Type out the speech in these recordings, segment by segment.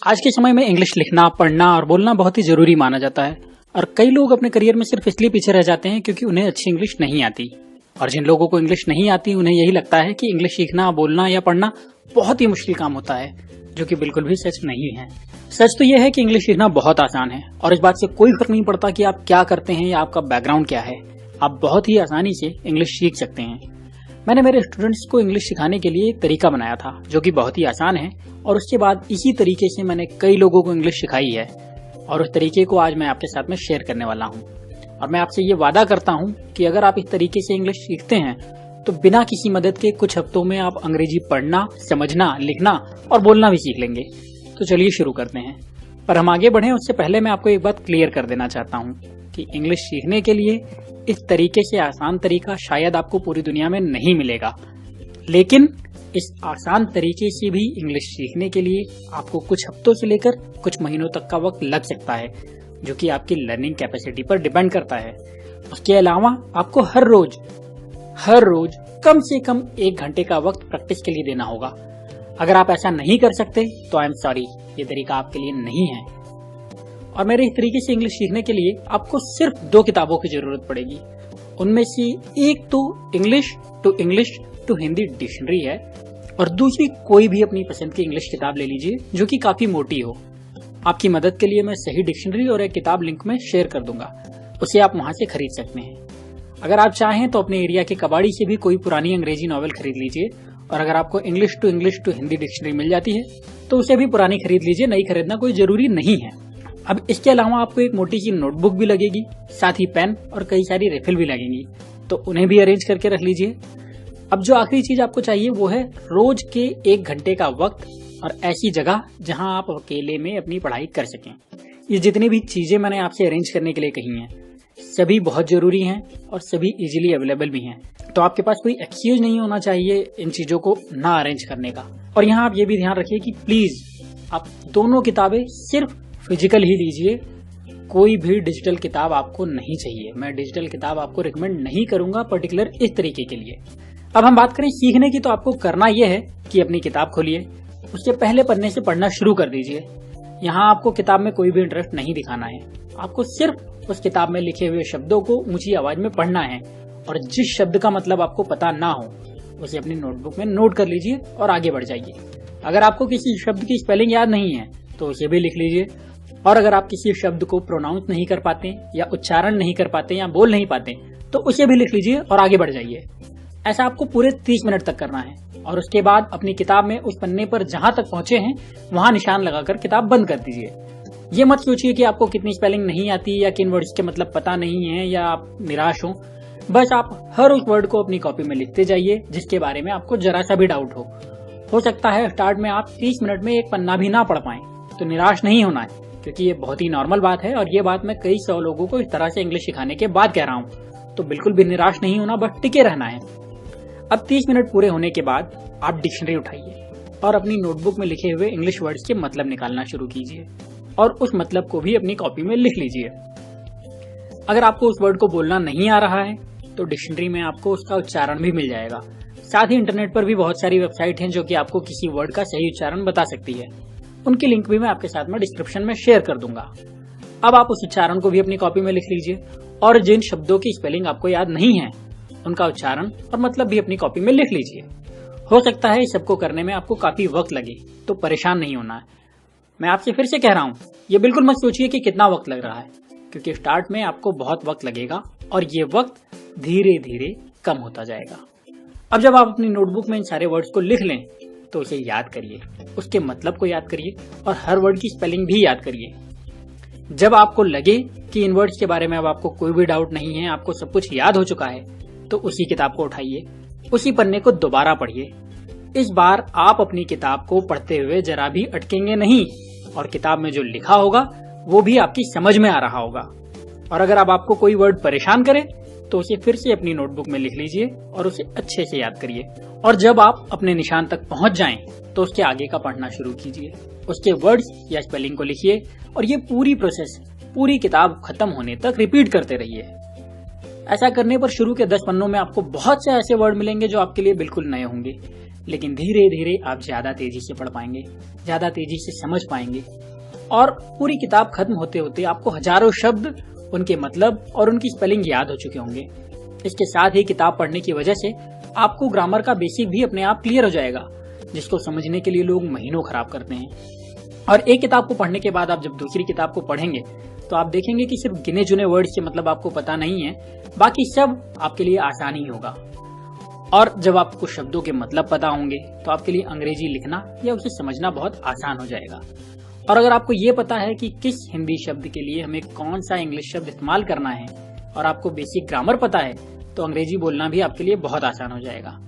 आज के समय में इंग्लिश लिखना, पढ़ना और बोलना बहुत ही जरूरी माना जाता है और कई लोग अपने करियर में सिर्फ इसलिए पीछे रह जाते हैं क्योंकि उन्हें अच्छी इंग्लिश नहीं आती। और जिन लोगों को इंग्लिश नहीं आती उन्हें यही लगता है कि इंग्लिश सीखना, बोलना या पढ़ना बहुत ही मुश्किल काम होता है, जो कि बिल्कुल भी सच नहीं है। सच तो यह है कि इंग्लिश सीखना बहुत आसान है और इस बात से कोई फर्क नहीं पड़ता कि आप क्या करते हैं या आपका बैकग्राउंड क्या है, आप बहुत ही आसानी से इंग्लिश सीख सकते हैं। मैंने मेरे स्टूडेंट्स को इंग्लिश सिखाने के लिए एक तरीका बनाया था जो कि बहुत ही आसान है और उसके बाद इसी तरीके से मैंने कई लोगों को इंग्लिश सिखाई है और उस तरीके को आज मैं आपके साथ में शेयर करने वाला हूँ। और मैं आपसे ये वादा करता हूँ कि अगर आप इस तरीके से इंग्लिश सीखते हैं तो बिना किसी मदद के कुछ हफ्तों में आप अंग्रेजी पढ़ना, समझना, लिखना और बोलना भी सीख लेंगे। तो चलिए शुरू करते हैं। पर हम आगे बढ़े उससे पहले मैं आपको एक बात क्लियर कर देना चाहता हूँ कि इंग्लिश सीखने के लिए इस तरीके से आसान तरीका शायद आपको पूरी दुनिया में नहीं मिलेगा, लेकिन इस आसान तरीके से भी इंग्लिश सीखने के लिए आपको कुछ हफ्तों से लेकर कुछ महीनों तक का वक्त लग सकता है, जो कि आपकी लर्निंग कैपेसिटी पर डिपेंड करता है। उसके अलावा आपको हर रोज कम से कम 1 घंटे का वक्त प्रैक्टिस के लिए देना होगा। अगर आप ऐसा नहीं कर सकते तो आई एम सॉरी, ये तरीका आपके लिए नहीं है। और मेरे इस तरीके से इंग्लिश सीखने के लिए आपको सिर्फ 2 किताबों की जरूरत पड़ेगी। उनमें से एक तो इंग्लिश टू हिंदी डिक्शनरी है और दूसरी कोई भी अपनी पसंद की इंग्लिश किताब ले लीजिए जो कि काफी मोटी हो। आपकी मदद के लिए मैं सही डिक्शनरी और एक किताब लिंक में शेयर कर दूंगा, उसे आप वहां से खरीद सकते हैं। अगर आप चाहें तो अपने एरिया के कबाड़ी से भी कोई पुरानी अंग्रेजी नॉवेल खरीद लीजिए और अगर आपको इंग्लिश टू हिंदी डिक्शनरी मिल जाती है तो उसे भी पुरानी खरीद लीजिए, नई खरीदना कोई जरूरी नहीं है। अब इसके अलावा आपको एक मोटी सी नोटबुक भी लगेगी, साथ ही पेन और कई सारी रिफिल भी लगेंगी, तो उन्हें भी अरेंज करके रख लीजिए। अब जो आखिरी चीज आपको चाहिए वो है रोज के 1 घंटे का वक्त और ऐसी जगह जहां आप अकेले में अपनी पढ़ाई कर सकें। ये जितनी भी चीजें मैंने आपसे अरेंज करने के लिए कही हैं सभी बहुत जरूरी हैं और सभी इजीली अवेलेबल भी हैं, तो आपके पास कोई एक्सक्यूज नहीं होना चाहिए इन चीजों को ना अरेंज करने का। और यहाँ आप ये भी ध्यान रखिए कि प्लीज आप दोनों किताबें सिर्फ फिजिकल ही लीजिए, कोई भी डिजिटल किताब आपको नहीं चाहिए। मैं डिजिटल किताब आपको रिकमेंड नहीं करूंगा पर्टिकुलर इस तरीके के लिए। अब हम बात करें सीखने की, तो आपको करना यह है कि अपनी किताब खोलिए, उसके पहले पन्ने से पढ़ना शुरू कर दीजिए। यहाँ आपको किताब में कोई भी इंटरेस्ट नहीं दिखाना है, आपको सिर्फ उस किताब में लिखे हुए शब्दों को ऊंची आवाज में पढ़ना है और जिस शब्द का मतलब आपको पता ना हो उसे अपनी नोटबुक में नोट कर लीजिए और आगे बढ़ जाइए। अगर आपको किसी शब्द की स्पेलिंग याद नहीं है तो उसे भी लिख लीजिए और अगर आप किसी शब्द को प्रोनाउंस नहीं कर पाते या उच्चारण नहीं कर पाते या बोल नहीं पाते तो उसे भी लिख लीजिए और आगे बढ़ जाइए। ऐसा आपको पूरे 30 मिनट तक करना है और उसके बाद अपनी किताब में उस पन्ने पर जहां तक पहुंचे हैं वहां निशान लगाकर किताब बंद कर दीजिए। ये मत सोचिए कि आपको कितनी स्पेलिंग नहीं आती या किन वर्ड्स के मतलब पता नहीं है या आप निराश हो। बस आप हर उस वर्ड को अपनी कॉपी में लिखते जाइए जिसके बारे में आपको जरा सा भी डाउट हो सकता है स्टार्ट में आप 30 मिनट में एक पन्ना भी ना पढ़ पाए, तो निराश नहीं होना है क्योंकि ये बहुत ही नॉर्मल बात है और ये बात मैं कई 100 लोगों को इस तरह से इंग्लिश सिखाने के बाद कह रहा हूँ। तो बिल्कुल भी निराश नहीं होना, बस टिके रहना है। अब 30 मिनट पूरे होने के बाद आप डिक्शनरी उठाइए और अपनी नोटबुक में लिखे हुए इंग्लिश वर्ड्स के मतलब निकालना शुरू कीजिए और उस मतलब को भी अपनी कॉपी में लिख लीजिए। अगर आपको उस वर्ड को बोलना नहीं आ रहा है तो डिक्शनरी में आपको उसका उच्चारण भी मिल जाएगा। साथ ही इंटरनेट पर भी बहुत सारी वेबसाइट हैं जो कि आपको किसी वर्ड का सही उच्चारण बता सकती है, उनकी लिंक भी मैं आपके साथ में डिस्क्रिप्शन में शेयर कर दूंगा। अब आप उस उच्चारण को भी अपनी कॉपी में लिख लीजिए और जिन शब्दों की स्पेलिंग आपको याद नहीं है उनका उच्चारण और मतलब भी अपनी कॉपी में लिख लीजिए। हो सकता है इस सबको करने में आपको काफी वक्त लगे, तो परेशान नहीं होना है। मैं आपसे फिर से कह रहा हूँ, ये बिल्कुल मत सोचिए कि कितना वक्त लग रहा है, क्योंकि स्टार्ट में आपको बहुत वक्त लगेगा और ये वक्त धीरे धीरे कम होता जाएगा। अब जब आप अपनी नोटबुक में इन सारे वर्ड्स को लिख लें तो उसे याद करिए, उसके मतलब को याद करिए और हर वर्ड की स्पेलिंग भी याद करिए। जब आपको लगे कि इन वर्ड्स के बारे में अब आपको कोई भी डाउट नहीं है, आपको सब कुछ याद हो चुका है, तो उसी किताब को उठाइए, उसी पन्ने को दोबारा पढ़िए। इस बार आप अपनी किताब को पढ़ते हुए जरा भी अटकेंगे नहीं और किताब में जो लिखा होगा वो भी आपकी समझ में आ रहा होगा। और अगर अब आपको कोई वर्ड परेशान करे तो उसे फिर से अपनी नोटबुक में लिख लीजिए और उसे अच्छे से याद करिए और जब आप अपने निशान तक पहुंच जाएं तो उसके आगे का पढ़ना शुरू कीजिए, उसके वर्ड्स या स्पेलिंग को लिखिए और ये पूरी प्रोसेस पूरी किताब खत्म होने तक रिपीट करते रहिए। ऐसा करने पर शुरू के 10 पन्नों में आपको बहुत से ऐसे वर्ड मिलेंगे जो आपके लिए बिल्कुल नए होंगे, लेकिन धीरे धीरे आप ज्यादा तेजी से पढ़ पाएंगे, ज्यादा तेजी से समझ पाएंगे और पूरी किताब खत्म होते होते आपको हजारों शब्द, उनके मतलब और उनकी स्पेलिंग याद हो चुके होंगे। इसके साथ ही किताब पढ़ने की वजह से आपको ग्रामर का बेसिक भी अपने आप क्लियर हो जाएगा, जिसको समझने के लिए लोग महीनों खराब करते हैं। और एक किताब को पढ़ने के बाद आप जब दूसरी किताब को पढ़ेंगे तो आप देखेंगे कि सिर्फ गिने चुने वर्ड्स के मतलब आपको पता नहीं है, बाकी सब आपके लिए आसान ही होगा। और जब आपको शब्दों के मतलब पता होंगे तो आपके लिए अंग्रेजी लिखना या उसे समझना बहुत आसान हो जाएगा। और अगर आपको ये पता है कि किस हिंदी शब्द के लिए हमें कौन सा इंग्लिश शब्द इस्तेमाल करना है और आपको बेसिक ग्रामर पता है, तो अंग्रेजी बोलना भी आपके लिए बहुत आसान हो जाएगा।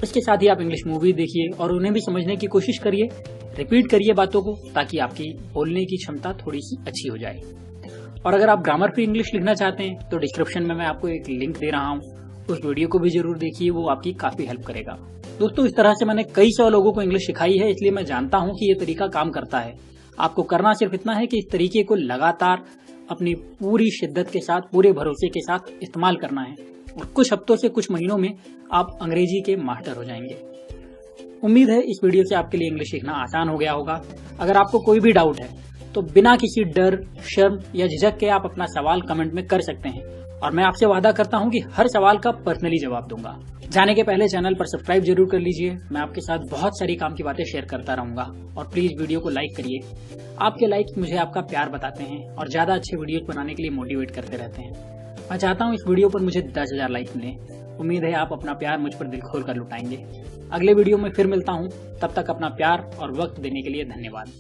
इसके साथ ही आप इंग्लिश मूवी देखिए और उन्हें भी समझने की कोशिश करिए, रिपीट करिए बातों को, ताकि आपकी बोलने की क्षमता थोड़ी सी अच्छी हो जाए। और अगर आप ग्रामर फ्री इंग्लिश लिखना चाहते हैं तो डिस्क्रिप्शन में मैं आपको एक लिंक दे रहा हूँ, उस वीडियो को भी जरूर देखिए, वो आपकी काफी हेल्प करेगा। दोस्तों, इस तरह से मैंने कई सौ लोगों को इंग्लिश सिखाई है, इसलिए मैं जानता हूँ कि ये तरीका काम करता है। आपको करना सिर्फ इतना है कि इस तरीके को लगातार अपनी पूरी शिद्दत के साथ, पूरे भरोसे के साथ इस्तेमाल करना है और कुछ हफ्तों से कुछ महीनों में आप अंग्रेजी के मास्टर हो जाएंगे। उम्मीद है इस वीडियो से आपके लिए इंग्लिश सीखना आसान हो गया होगा। अगर आपको कोई भी डाउट है तो बिना किसी डर, शर्म या झिझक के आप अपना सवाल कमेंट में कर सकते हैं और मैं आपसे वादा करता हूं कि हर सवाल का पर्सनली जवाब दूंगा। जाने के पहले चैनल पर सब्सक्राइब जरूर कर लीजिए। मैं आपके साथ बहुत सारी काम की बातें शेयर करता रहूंगा और प्लीज वीडियो को लाइक करिए। आपके लाइक्स मुझे आपका प्यार बताते हैं और ज्यादा अच्छे वीडियोस बनाने के लिए मोटिवेट करते रहते हैं। मैं चाहता हूं इस वीडियो पर मुझे 10,000 लाइक्स मिले। उम्मीद है आप अपना प्यार मुझ पर दिल खोल कर लुटाएंगे। अगले वीडियो में फिर मिलता हूं, तब तक अपना प्यार और वक्त देने के लिए धन्यवाद।